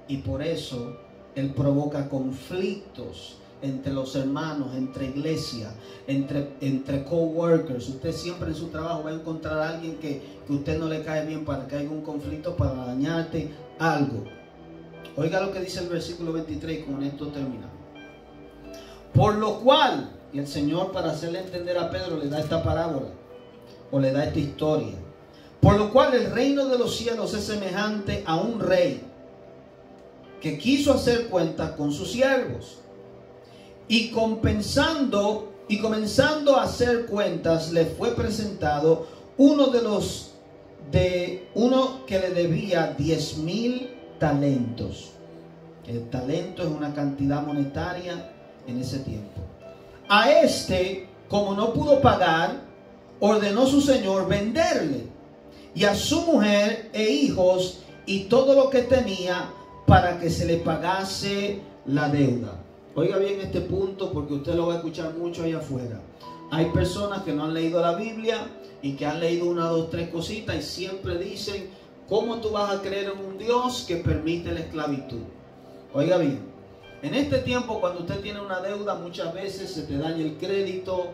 y por eso Él provoca conflictos entre los hermanos, entre iglesias, entre coworkers. Usted siempre en su trabajo va a encontrar a alguien que usted no le cae bien, para que haya un conflicto, para dañarte algo. Oiga lo que dice el versículo 23 y con esto terminamos. Por lo cual, y el Señor, para hacerle entender a Pedro, le da esta parábola o le da esta historia. Por lo cual el reino de los cielos es semejante a un rey que quiso hacer cuenta con sus siervos, y compensando Y comenzando a hacer cuentas, le fue presentado uno que le debía 10,000 talentos. El talento es una cantidad monetaria en ese tiempo. A este, como no pudo pagar, ordenó su señor venderle, y a su mujer e hijos y todo lo que tenía, para que se le pagase la deuda. Oiga bien este punto, porque usted lo va a escuchar mucho allá afuera. Hay personas que no han leído la Biblia y que han leído 1, 2, 3 cositas y siempre dicen: ¿cómo tú vas a creer en un Dios que permite la esclavitud? Oiga bien, en este tiempo, cuando usted tiene una deuda, muchas veces se te daña el crédito,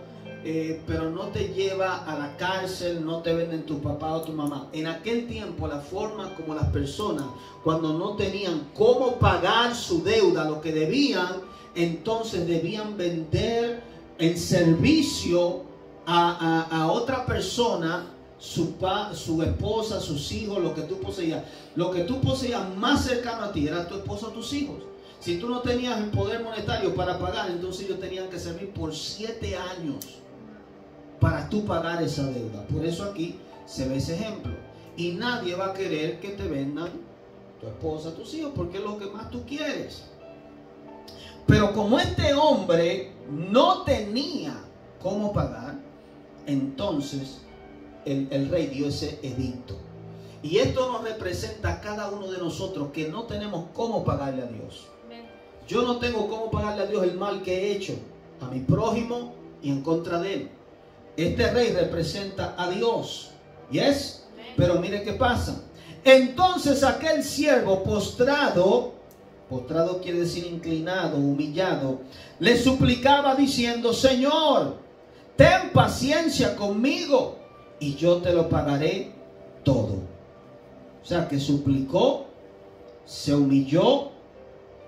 pero no te lleva a la cárcel, no te venden tu papá o tu mamá. En aquel tiempo, la forma como las personas, cuando no tenían cómo pagar su deuda, lo que debían, entonces debían vender en servicio a otra persona, su esposa, sus hijos, lo que tú poseías. Lo que tú poseías más cercano a ti era tu esposa o tus hijos. Si tú no tenías el poder monetario para pagar, entonces ellos tenían que servir por 7 años para tú pagar esa deuda. Por eso aquí se ve ese ejemplo. Y nadie va a querer que te vendan tu esposa, tus hijos, porque es lo que más tú quieres. Pero como este hombre no tenía cómo pagar, entonces el rey dio ese edicto. Y esto nos representa a cada uno de nosotros que no tenemos cómo pagarle a Dios. Yo no tengo cómo pagarle a Dios el mal que he hecho a mi prójimo y en contra de él. Este rey representa a Dios. ¿Yes? Pero mire qué pasa. Entonces aquel siervo postrado quiere decir inclinado, humillado, le suplicaba diciendo: Señor, ten paciencia conmigo y yo te lo pagaré todo. O sea, que suplicó, se humilló,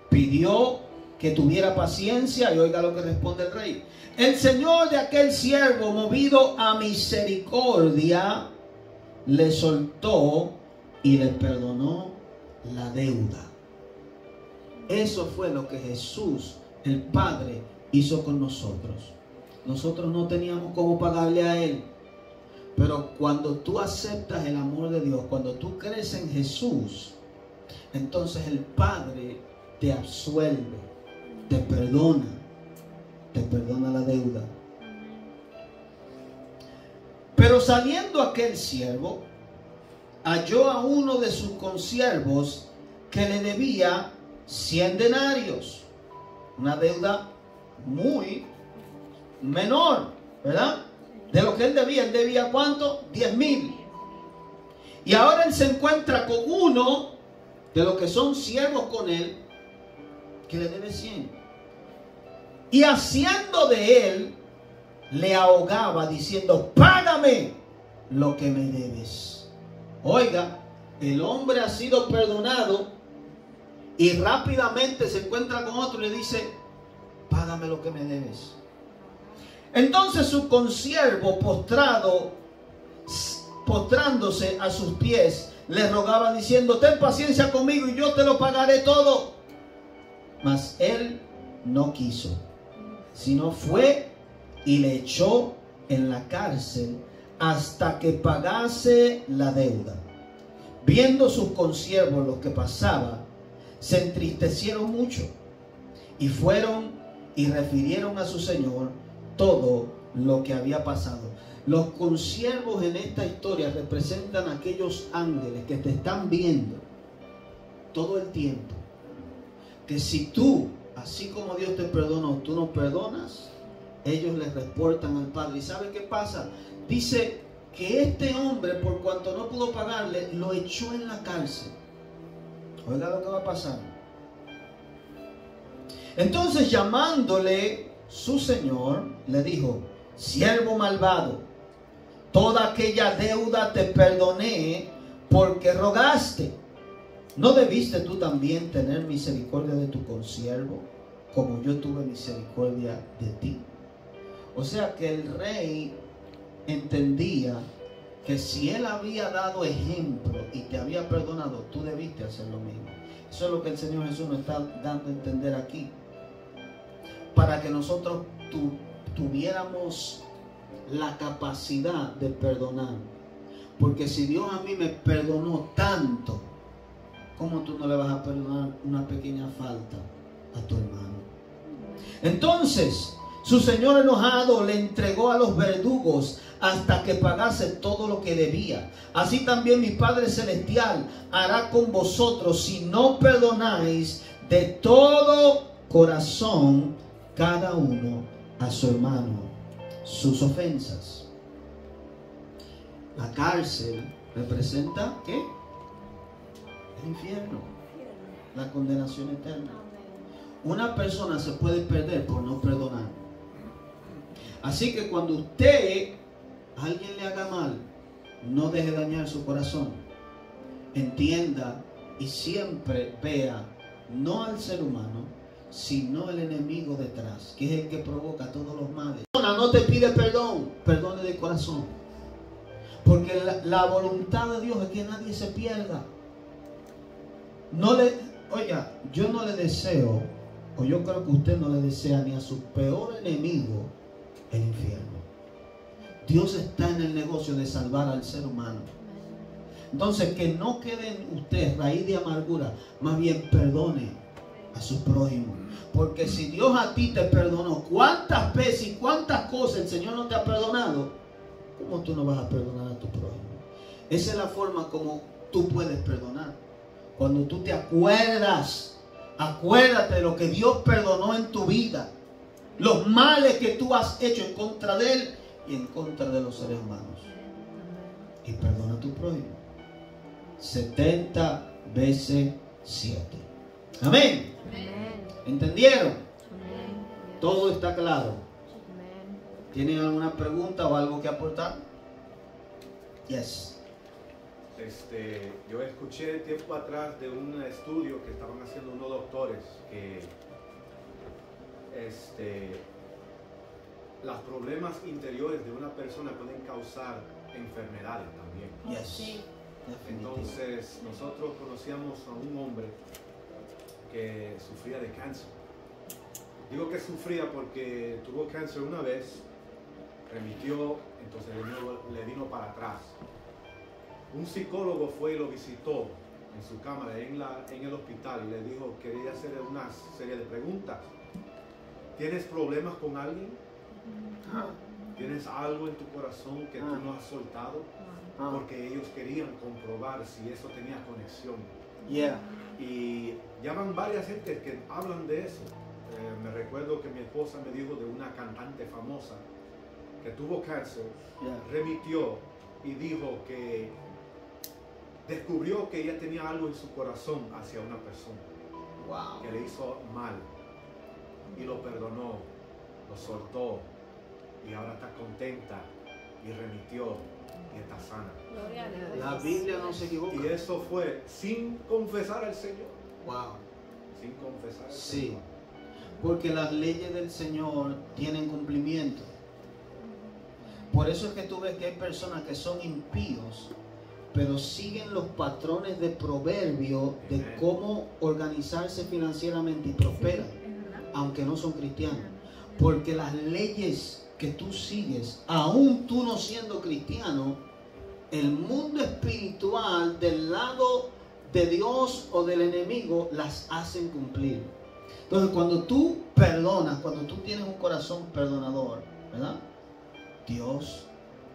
pidió que tuviera paciencia, y oiga lo que responde el rey. El señor de aquel siervo, movido a misericordia, le soltó y le perdonó la deuda. Eso fue lo que Jesús, el Padre, hizo con nosotros. Nosotros no teníamos cómo pagarle a Él. Pero cuando tú aceptas el amor de Dios, cuando tú crees en Jesús, entonces el Padre te absuelve, te perdona la deuda. Pero saliendo aquel siervo, halló a uno de sus consiervos que le debía 100 denarios, una deuda muy menor, ¿verdad? De lo que él debía ¿cuánto? 10,000. Y ahora él se encuentra con uno de los que son siervos con él, que le debe 100. Y haciendo de él, le ahogaba diciendo: págame lo que me debes. Oiga, el hombre ha sido perdonado y rápidamente se encuentra con otro y le dice: págame lo que me debes. Entonces su consiervo, postrándose a sus pies, le rogaba diciendo: ten paciencia conmigo y yo te lo pagaré todo. Mas él no quiso, sino fue y le echó en la cárcel hasta que pagase la deuda. Viendo sus consiervos lo que pasaba, se entristecieron mucho y fueron y refirieron a su señor todo lo que había pasado. Los consiervos en esta historia representan a aquellos ángeles que te están viendo todo el tiempo. Que si tú, así como Dios te perdonó, tú no perdonas, ellos les reportan al Padre. ¿Y sabe qué pasa? Dice que este hombre, por cuanto no pudo pagarle, lo echó en la cárcel. Oiga lo que va a pasar. Entonces, llamándole su señor, le dijo: siervo malvado, toda aquella deuda te perdoné porque rogaste. ¿No debiste tú también tener misericordia de tu consiervo, como yo tuve misericordia de ti? O sea que el rey entendía que si él había dado ejemplo y te había perdonado, tú debiste hacer lo mismo. Eso es lo que el Señor Jesús nos está dando a entender aquí. Para que nosotros tuviéramos la capacidad de perdonar. Porque si Dios a mí me perdonó tanto, ¿cómo tú no le vas a perdonar una pequeña falta a tu hermano? Entonces, su señor enojado le entregó a los verdugos hasta que pagase todo lo que debía. Así también mi Padre Celestial hará con vosotros si no perdonáis de todo corazón cada uno a su hermano sus ofensas. La cárcel representa ¿qué? El infierno, la condenación eterna. Una persona se puede perder por no perdonar. Así que cuando usted a alguien le haga mal, no deje dañar su corazón. Entienda y siempre vea no al ser humano, sino el enemigo detrás, que es el que provoca todos los males. No te pide perdón, perdone de corazón. Porque la voluntad de Dios es que nadie se pierda. Oiga, yo no le deseo, o yo creo que usted no le desea ni a su peor enemigo el infierno. Dios está en el negocio de salvar al ser humano. Entonces, que no quede en usted raíz de amargura, más bien perdone a su prójimo. Porque si Dios a ti te perdonó, ¿cuántas veces y cuántas cosas el Señor no te ha perdonado? ¿Cómo tú no vas a perdonar a tu prójimo? Esa es la forma como tú puedes perdonar. Cuando tú te acuerdas, acuérdate de lo que Dios perdonó en tu vida, los males que tú has hecho en contra de Él y en contra de los seres humanos. Y perdona a tu prójimo. 70 veces 7. Amén. ¿Entendieron? Todo está claro. ¿Tienen alguna pregunta o algo que aportar? Yes. Yo escuché tiempo atrás de un estudio que estaban haciendo unos doctores que los problemas interiores de una persona pueden causar enfermedades también. Yes. Entonces nosotros conocíamos a un hombre que sufría de cáncer. Digo que sufría porque tuvo cáncer una vez, remitió, entonces le vino para atrás. Un psicólogo fue y lo visitó en su cámara en el hospital y le dijo, quería hacerle una serie de preguntas. ¿Tienes problemas con alguien? ¿Tienes algo en tu corazón que tú no has soltado? Porque ellos querían comprobar si eso tenía conexión. Y llaman varias gentes que hablan de eso. Me recuerdo que mi esposa me dijo de una cantante famosa que tuvo cáncer, remitió y dijo que descubrió que ella tenía algo en su corazón hacia una persona que le hizo mal y lo perdonó, lo soltó y ahora está contenta y remitió y está sana. La Biblia no se equivoca. Y eso fue sin confesar al Señor. Sin confesar al Señor. Porque las leyes del Señor tienen cumplimiento. Por eso es que tú ves que hay personas que son impíos, pero siguen los patrones de proverbio de cómo organizarse financieramente y prosperan, aunque no son cristianos. Porque las leyes que tú sigues, aún tú no siendo cristiano, el mundo espiritual del lado de Dios o del enemigo las hacen cumplir. Entonces, cuando tú perdonas, cuando tú tienes un corazón perdonador, ¿verdad? Dios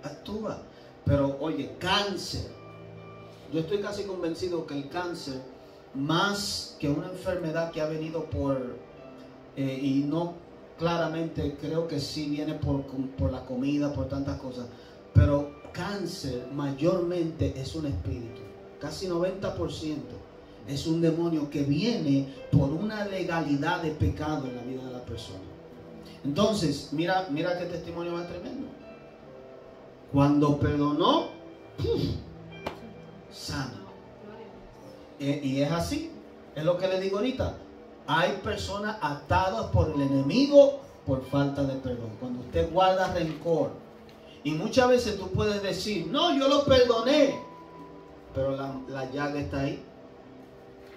actúa. Pero oye, cáncer. Yo estoy casi convencido que el cáncer, más que una enfermedad que ha venido y no claramente, creo que sí viene por la comida, por tantas cosas, pero cáncer mayormente es un espíritu. Casi 90% es un demonio que viene por una legalidad de pecado en la vida de la persona. Entonces, mira qué testimonio más tremendo. Cuando perdonó, sana. Y es así, es lo que le digo ahorita. Hay personas atadas por el enemigo por falta de perdón. Cuando usted guarda rencor, y muchas veces tú puedes decir, no, yo lo perdoné, pero la llaga está ahí.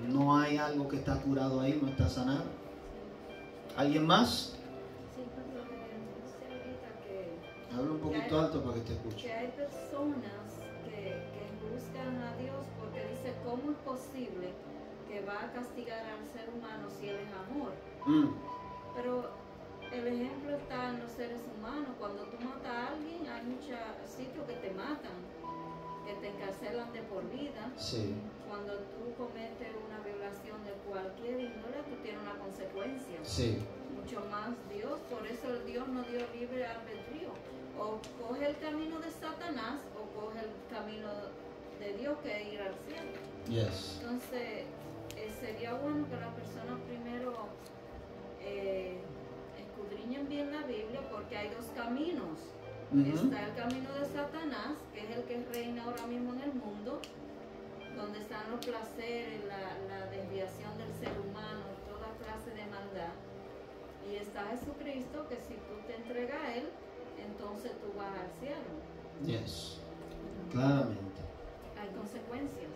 No hay algo que está curado ahí, no está sanado. ¿Alguien más? poquito alto para que te escuche. Que hay personas que buscan a Dios porque dice, ¿cómo es posible que va a castigar al ser humano si Él es amor? Pero el ejemplo está en los seres humanos. Cuando tú matas a alguien, hay muchos sitios que te matan, que te encarcelan de por vida. Sí. Cuando tú cometes una violación de cualquier índole, tú tienes una consecuencia. Sí. Mucho más Dios, por eso Dios nos dio libre albedrío. O coge el camino de Satanás o coge el camino de Dios, que es ir al cielo. Yes. Entonces, sería bueno que las personas primero escudriñen bien la Biblia, porque hay dos caminos. Está el camino de Satanás, que es el que reina ahora mismo en el mundo, donde están los placeres, la desviación del ser humano, toda clase de maldad. Y está Jesucristo, que si tú te entregas a Él, entonces tú vas al cielo. Yes. Claramente. Hay consecuencias.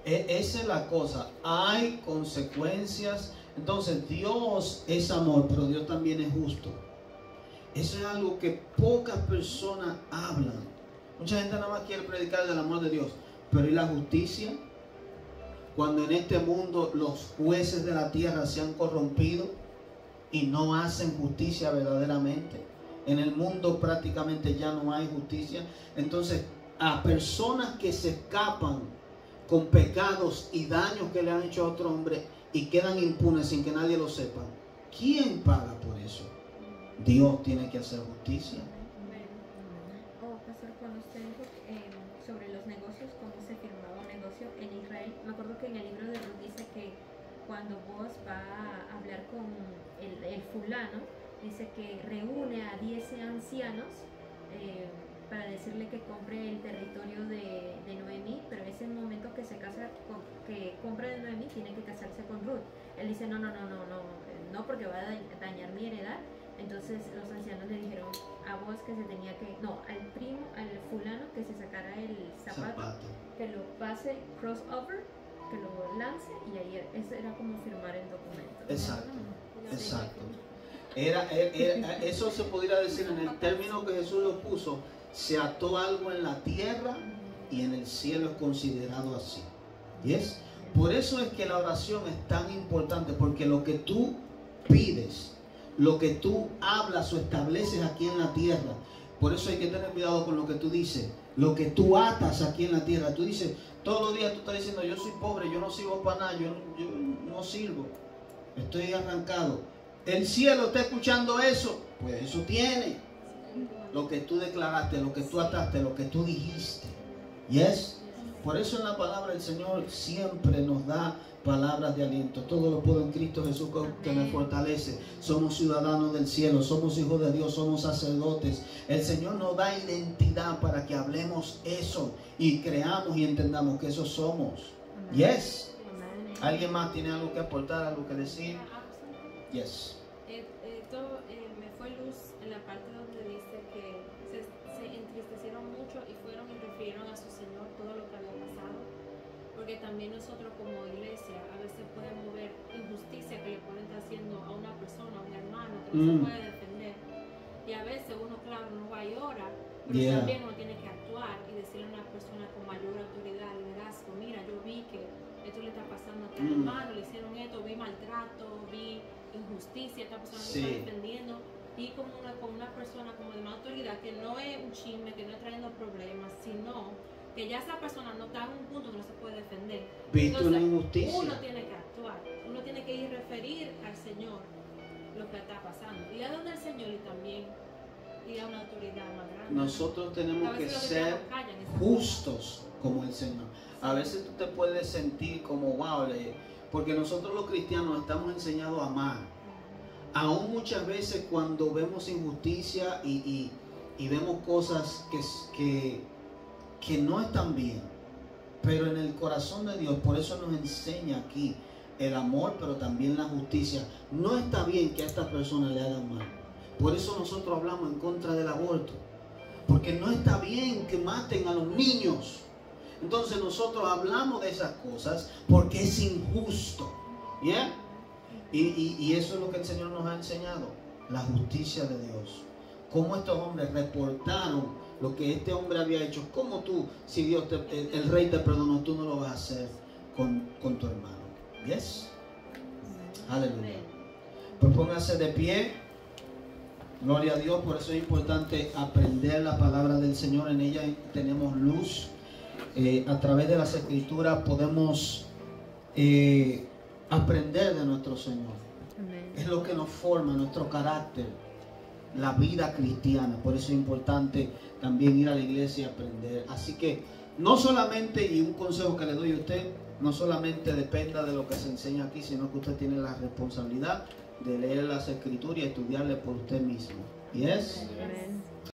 Esa es la cosa. Hay consecuencias. Entonces Dios es amor, pero Dios también es justo. Eso es algo que pocas personas hablan. Mucha gente nada más quiere predicar del amor de Dios. Pero ¿y la justicia? Cuando en este mundo los jueces de la tierra se han corrompido y no hacen justicia verdaderamente. En el mundo prácticamente ya no hay justicia. Entonces, a personas que se escapan con pecados y daños que le han hecho a otro hombre y quedan impunes sin que nadie lo sepa, ¿quién paga por eso? Dios tiene que hacer justicia. Pastor, cuando usted dijo sobre los negocios, cómo se firmaba un negocio en Israel, me acuerdo que en el libro de Ruth dice que cuando vos va a hablar con el fulano, dice que reúne a 10 ancianos para decirle que compre el territorio de Noemí, pero ese momento que se casa, que compra de Noemí, tiene que casarse con Ruth. Él dice, no, porque va a dañar mi heredad. Entonces los ancianos le dijeron a vos que se tenía que, no, al primo, al fulano, que se sacara el zapato, que lo pase crossover, que lo lance, y ahí eso era como firmar el documento. Exacto. Eso se podría decir en el término que Jesús lo puso: se ató algo en la tierra y en el cielo es considerado así. ¿Yes? Por eso es que la oración es tan importante, porque lo que tú pides, lo que tú hablas o estableces aquí en la tierra, por eso hay que tener cuidado con lo que tú dices. Lo que tú atas aquí en la tierra, tú dices, todos los días tú estás diciendo, yo soy pobre, yo no sirvo para nada, yo no sirvo, estoy arrancado. El cielo está escuchando eso, pues eso tiene. Lo que tú declaraste, lo que tú ataste, lo que tú dijiste. ¿Yes? Por eso en la palabra del Señor siempre nos da palabras de aliento. Todo lo puedo en Cristo Jesús que me fortalece. Somos ciudadanos del cielo, somos hijos de Dios, somos sacerdotes. El Señor nos da identidad para que hablemos eso y creamos y entendamos que eso somos. Yes. ¿Alguien más tiene algo que aportar, algo que decir? Yes. Esto me fue luz en la parte donde dice que se entristecieron mucho y fueron y refirieron a su Señor todo lo que había pasado, porque también nosotros como iglesia a veces podemos ver injusticia que le pueden estar haciendo a una persona, a un hermano que no se puede defender, y a veces uno, claro, no va y ora, pero también uno tiene que actuar y decirle a una persona con mayor autoridad, liderazgo, mira, yo vi que esto le está pasando a tu hermano, le hicieron esto, vi maltrato, vi injusticia, esta persona no está defendiendo, y con una persona como de más autoridad, que no es un chisme, que no es trayendo problemas, sino que ya esa persona no está en un punto que no se puede defender. Visto Entonces, una injusticia. uno tiene que actuar, uno tiene que ir a referir al Señor lo que está pasando, y a donde el Señor y también ir a una autoridad más grande. Nosotros tenemos que ser justos como el Señor. A veces tú te puedes sentir como wow, porque nosotros los cristianos estamos enseñados a amar. Aún muchas veces cuando vemos injusticia y vemos cosas que no están bien, pero en el corazón de Dios, por eso nos enseña aquí el amor, pero también la justicia. No está bien que a estas personas le hagan mal. Por eso nosotros hablamos en contra del aborto, porque no está bien que maten a los niños. Entonces nosotros hablamos de esas cosas porque es injusto. ¿Yeah? Y eso es lo que el Señor nos ha enseñado, la justicia de Dios. cómo estos hombres reportaron lo que este hombre había hecho. ¿Cómo tú, si Dios el rey te perdonó, tú no lo vas a hacer con tu hermano? ¿Yes? Aleluya. Pues póngase de pie. Gloria a Dios. Por eso es importante aprender la palabra del Señor. En ella tenemos luz. A través de las Escrituras podemos aprender de nuestro Señor. Es lo que nos forma nuestro carácter, la vida cristiana. Por eso es importante también ir a la iglesia y aprender. Así que no solamente, y un consejo que le doy a usted, no solamente dependa de lo que se enseña aquí, sino que usted tiene la responsabilidad de leer las Escrituras y estudiarle por usted mismo. ¿Yes? Amén.